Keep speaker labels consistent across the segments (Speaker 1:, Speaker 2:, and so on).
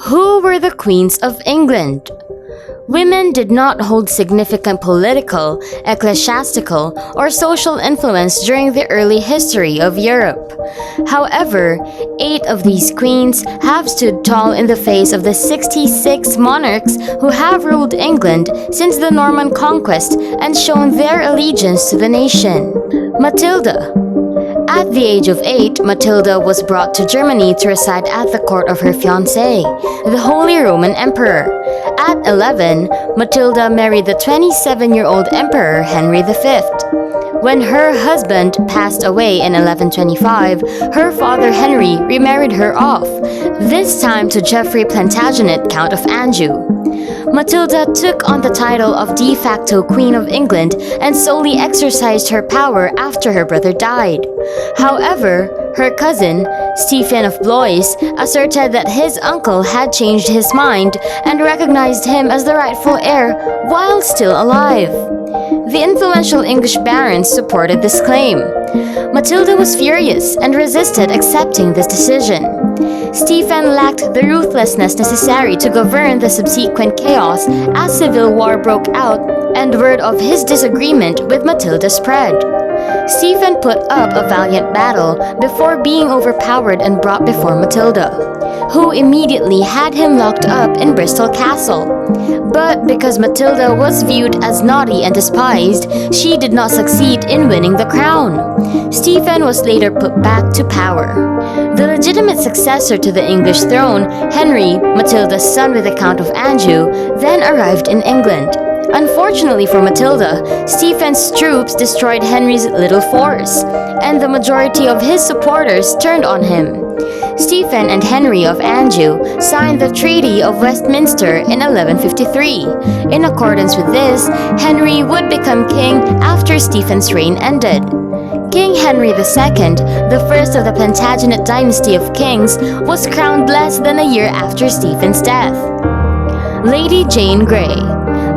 Speaker 1: Who were the queens of England? Women did not hold significant political, ecclesiastical, or social influence during the early history of Europe. However, 8 of these queens have stood tall in the face of the 66 monarchs who have ruled England since the Norman Conquest and shown their allegiance to the nation. Matilda. At the age of 8, Matilda was brought to Germany to reside at the court of her fiancé, the Holy Roman Emperor. At 11, Matilda married the 27-year-old Emperor Henry V. When her husband passed away in 1125, her father Henry remarried her off, this time to Geoffrey Plantagenet, Count of Anjou. Matilda took on the title of de facto Queen of England and solely exercised her power after her brother died. However, her cousin, Stephen of Blois, asserted that his uncle had changed his mind and recognized him as the rightful heir while still alive. The influential English barons supported this claim. Matilda was furious and resisted accepting this decision. Stephen lacked the ruthlessness necessary to govern the subsequent chaos as civil war broke out and word of his disagreement with Matilda spread. Stephen put up a valiant battle before being overpowered and brought before Matilda, who immediately had him locked up in Bristol Castle. But because Matilda was viewed as naughty and despised, she did not succeed in winning the crown. Stephen was later put back to power. The legitimate successor to the English throne, Henry, Matilda's son with the Count of Anjou, then arrived in England. Unfortunately for Matilda, Stephen's troops destroyed Henry's little force, and the majority of his supporters turned on him. Stephen and Henry of Anjou signed the Treaty of Westminster in 1153. In accordance with this, Henry would become king after Stephen's reign ended. King Henry II, the first of the Plantagenet dynasty of kings, was crowned less than a year after Stephen's death. Lady Jane Grey.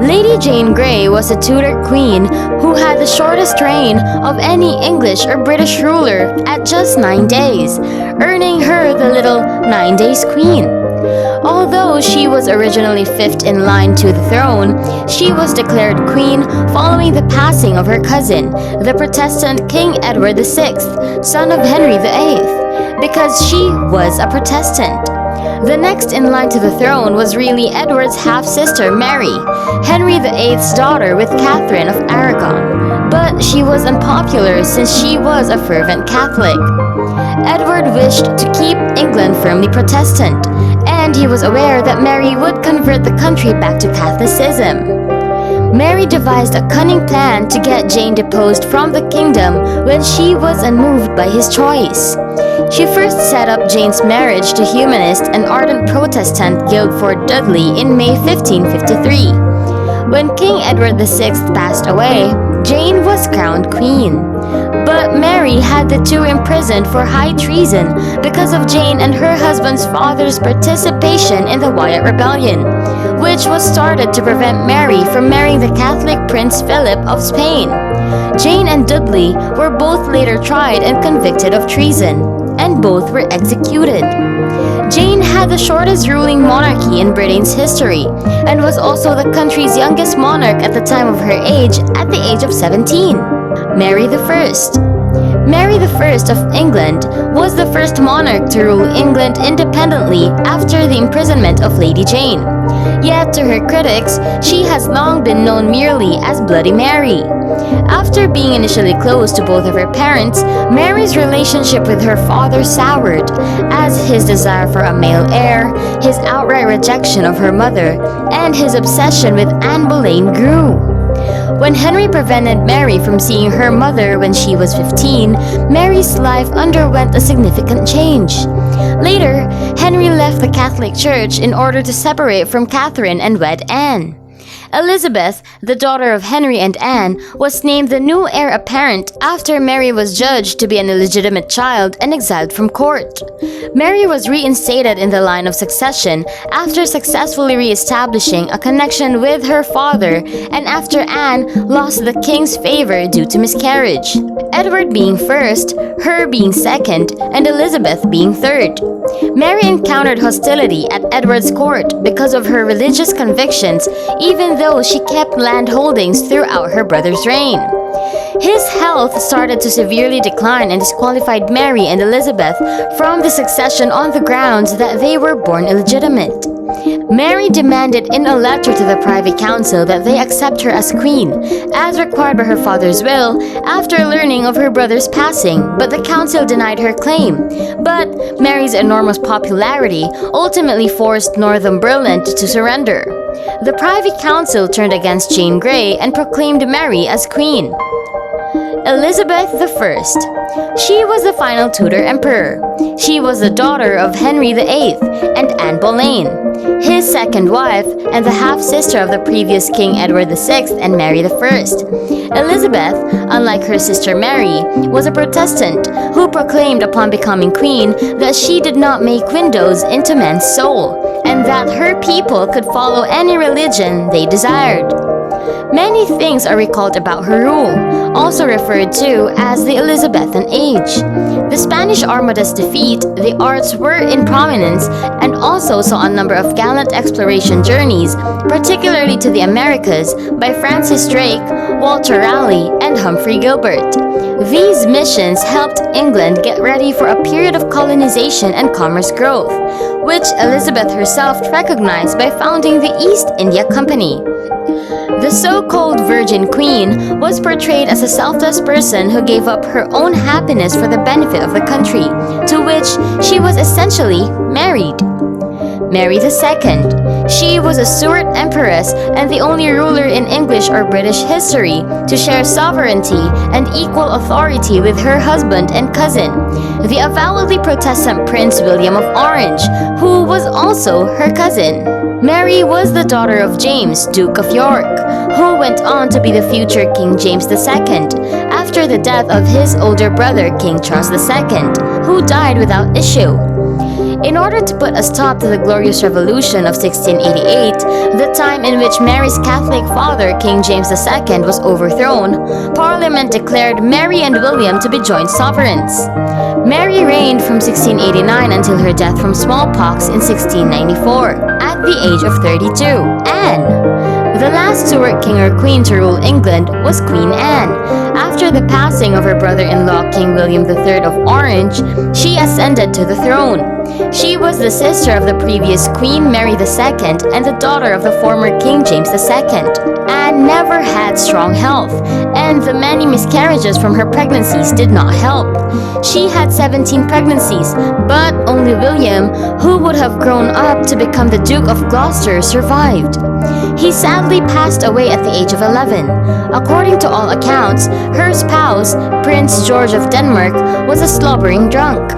Speaker 1: Lady Jane Grey was a Tudor queen who had the shortest reign of any English or British ruler at just 9 days, earning her the little 9 days queen. Although she was originally 5th in line to the throne, she was declared queen following the passing of her cousin, the Protestant King Edward VI, son of Henry VIII, because she was a Protestant. The next in line to the throne was really Edward's half-sister Mary, Henry VIII's daughter with Catherine of Aragon, but she was unpopular since she was a fervent Catholic. Edward wished to keep England firmly Protestant, and he was aware that Mary would convert the country back to Catholicism. Mary devised a cunning plan to get Jane deposed from the kingdom when she was unmoved by his choice. She first set up Jane's marriage to humanist and ardent Protestant Guildford Dudley in May 1553. When King Edward VI passed away, Jane was crowned queen. But Mary had the two imprisoned for high treason because of Jane and her husband's father's participation in the Wyatt Rebellion, which was started to prevent Mary from marrying the Catholic Prince Philip of Spain. Jane and Dudley were both later tried and convicted of treason, and both were executed. Jane had the shortest ruling monarchy in Britain's history, and was also the country's youngest monarch at the time of her age at the age of 17. Mary I. Mary I of England was the first monarch to rule England independently after the imprisonment of Lady Jane. Yet to her critics, she has long been known merely as Bloody Mary. After being initially close to both of her parents, Mary's relationship with her father soured, as his desire for a male heir, his outright rejection of her mother, and his obsession with Anne Boleyn grew. When Henry prevented Mary from seeing her mother when she was 15, Mary's life underwent a significant change. Later, Henry left the Catholic Church in order to separate from Catherine and wed Anne. Elizabeth, the daughter of Henry and Anne, was named the new heir apparent after Mary was judged to be an illegitimate child and exiled from court. Mary was reinstated in the line of succession after successfully re-establishing a connection with her father and after Anne lost the king's favor due to miscarriage. Edward being first, her being second, and Elizabeth being third. Mary encountered hostility at Edward's court because of her religious convictions, even though she kept land holdings throughout her brother's reign. His health started to severely decline and disqualified Mary and Elizabeth from the succession on the grounds that they were born illegitimate. Mary demanded in a letter to the Privy Council that they accept her as queen, as required by her father's will, after learning of her brother's passing, but the council denied her claim. But Mary's enormous popularity ultimately forced Northumberland to surrender. The Privy Council turned against Jane Grey and proclaimed Mary as queen. Elizabeth I. She was the final Tudor emperor. She was the daughter of Henry VIII and Anne Boleyn, his second wife and the half-sister of the previous King Edward VI and Mary I. Elizabeth, unlike her sister Mary, was a Protestant who proclaimed upon becoming queen that she did not make windows into man's soul, and that her people could follow any religion they desired. Many things are recalled about her rule, also referred to as the Elizabethan Age. The Spanish Armada's defeat, the arts were in prominence, and also saw a number of gallant exploration journeys, particularly to the Americas, by Francis Drake, Walter Raleigh, and Humphrey Gilbert. These missions helped England get ready for a period of colonization and commerce growth, which Elizabeth herself recognized by founding the East India Company. The so-called Virgin Queen was portrayed as a selfless person who gave up her own happiness for the benefit of the country, to which she was essentially married. Mary II. She was a Stuart empress and the only ruler in English or British history to share sovereignty and equal authority with her husband and cousin, the avowedly Protestant Prince William of Orange, who was also her cousin. Mary was the daughter of James, Duke of York, who went on to be the future King James II, after the death of his older brother King Charles II, who died without issue. In order to put a stop to the Glorious Revolution of 1688, the time in which Mary's Catholic father, King James II, was overthrown, Parliament declared Mary and William to be joint sovereigns. Mary reigned from 1689 until her death from smallpox in 1694, at the age of 32. Anne, the last Stuart king or queen to rule England, was Queen Anne. After the passing of her brother-in-law King William III of Orange, she ascended to the throne. She was the sister of the previous Queen Mary II and the daughter of the former King James II. Anne never had strong health, and the many miscarriages from her pregnancies did not help. She had 17 pregnancies, but only William, who would have grown up to become the Duke of Gloucester, survived. He sadly passed away at the age of 11. According to all accounts, her spouse, Prince George of Denmark, was a slobbering drunk.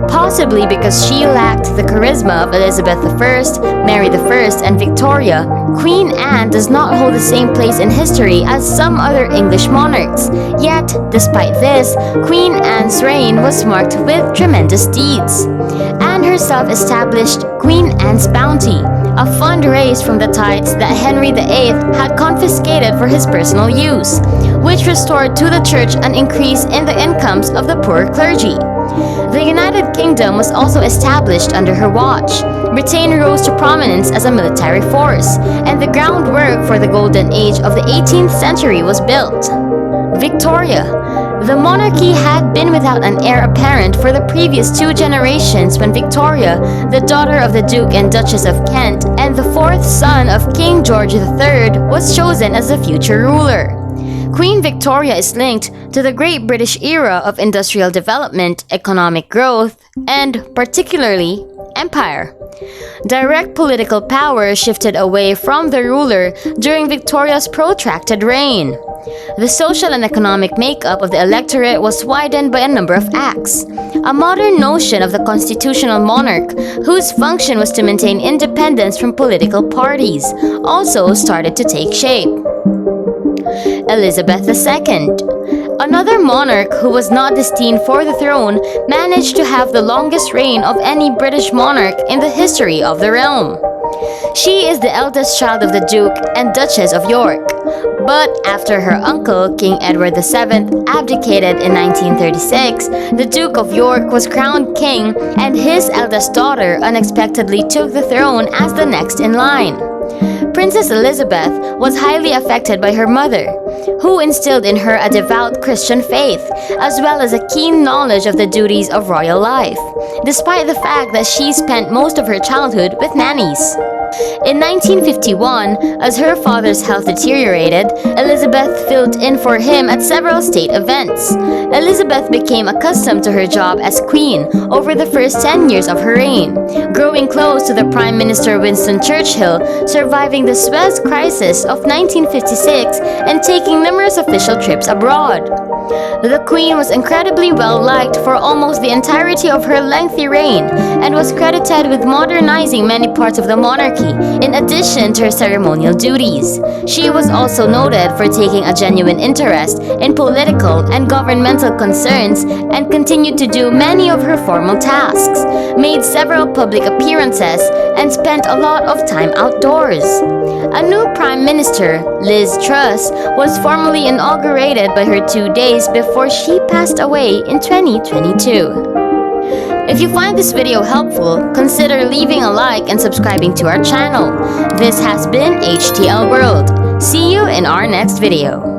Speaker 1: Possibly because she lacked the charisma of Elizabeth I, Mary I, and Victoria, Queen Anne does not hold the same place in history as some other English monarchs. Yet, despite this, Queen Anne's reign was marked with tremendous deeds. Anne herself established Queen Anne's Bounty, a fund raised from the tithes that Henry VIII had confiscated for his personal use, which restored to the church an increase in the incomes of the poor clergy. The United Kingdom was also established under her watch. Britain rose to prominence as a military force, and the groundwork for the golden age of the 18th century was built. Victoria. The monarchy had been without an heir apparent for the previous 2 generations when Victoria, the daughter of the Duke and Duchess of Kent and the 4th son of King George III, was chosen as the future ruler. Queen Victoria is linked to the Great British era of industrial development, economic growth, and, particularly, empire. Direct political power shifted away from the ruler during Victoria's protracted reign. The social and economic makeup of the electorate was widened by a number of acts. A modern notion of the constitutional monarch, whose function was to maintain independence from political parties, also started to take shape. Elizabeth II. Another monarch who was not destined for the throne managed to have the longest reign of any British monarch in the history of the realm. She is the eldest child of the Duke and Duchess of York. But after her uncle, King Edward VII, abdicated in 1936, the Duke of York was crowned king, and his eldest daughter unexpectedly took the throne as the next in line. Princess Elizabeth was highly affected by her mother, who instilled in her a devout Christian faith, as well as a keen knowledge of the duties of royal life, despite the fact that she spent most of her childhood with nannies. In 1951, as her father's health deteriorated, Elizabeth filled in for him at several state events. Elizabeth became accustomed to her job as queen over the first 10 years of her reign, growing close to the Prime Minister Winston Churchill, surviving the Suez Crisis of 1956 and taking numerous official trips abroad. The Queen was incredibly well liked for almost the entirety of her lengthy reign and was credited with modernizing many parts of the monarchy in addition to her ceremonial duties. She was also noted for taking a genuine interest in political and governmental concerns and continued to do many of her formal tasks, made several public appearances, and spent a lot of time outdoors. A new Prime Minister, Liz Truss, was formally inaugurated by her 2 days before she passed away in 2022. If you find this video helpful, consider leaving a like and subscribing to our channel. This has been HTL World. See you in our next video.